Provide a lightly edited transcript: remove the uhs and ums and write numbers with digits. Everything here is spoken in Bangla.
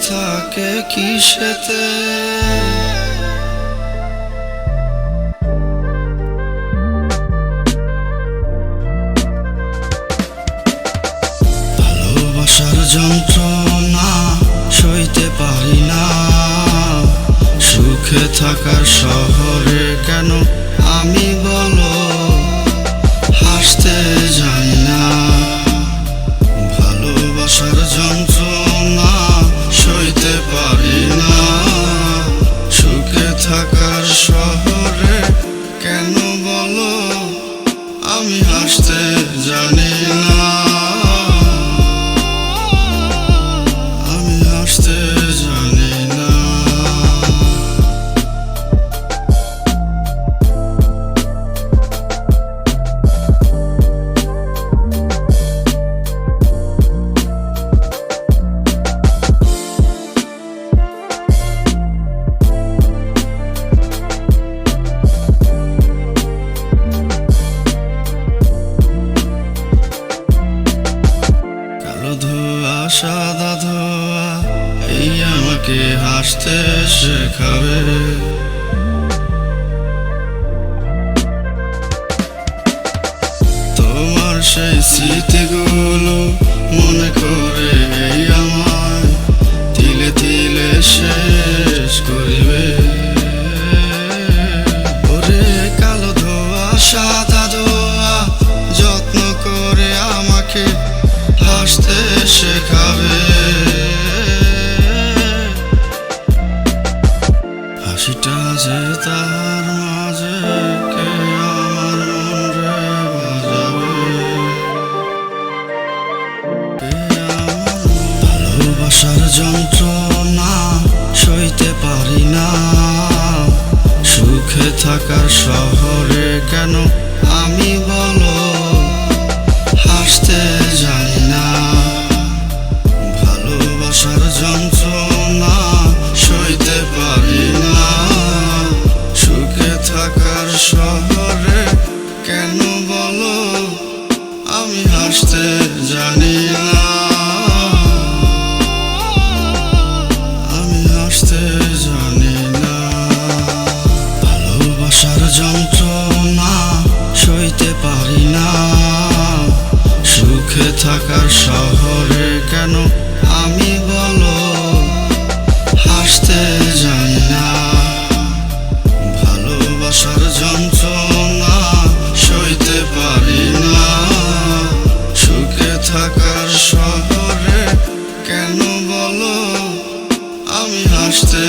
থাকে কিসেতে? ভালোবাসার যন্ত্রণা সইতে পারি না, সুখে থাকার শহরে কেন আমি বলো হাসতে জানি না। ভালোবাসার যন্ত্রণা সইতে পারি না, সুখে থাকার শহরে কেন বলো আমি হাসতে জানি না। আমি হাসতে জানি না। ধোয়া সাদা ধোয়া এই আমাকে হাসতে শেখাবে। তোমার সেই স্মৃতিগুলো মনে করে এই আমায় তিলে তিলে শেষ করিবে। ওরে কালো ধোয়া সাদা ধোয়া যত্ন করে আমাকে হাসতে শেখাবে। হাসিটা যে তার মাঝে কে আমার মন রে বাজাবে। ভালোবাসার যন্ত্রণা সইতে পারি না, সুখে থাকার শহরে কেন আমি বলো হাসতে জানি না। ভালোবাসার যন্ত্রণা সইতে পারি না, সুখে থাকার শহরে কেন বলো আমি হাসতে জানি না। আমি হাসতে জানি না। ভালোবাসার যন্ত্রণা সইতে পারি না, সুখে থাকার শহরে কেন আমি বলো হাসতে জানি না। ভালোবাসার যন্ত্রণা সইতে পারি না, সুখে থাকার শহরে কেন বলো আমি হাসতে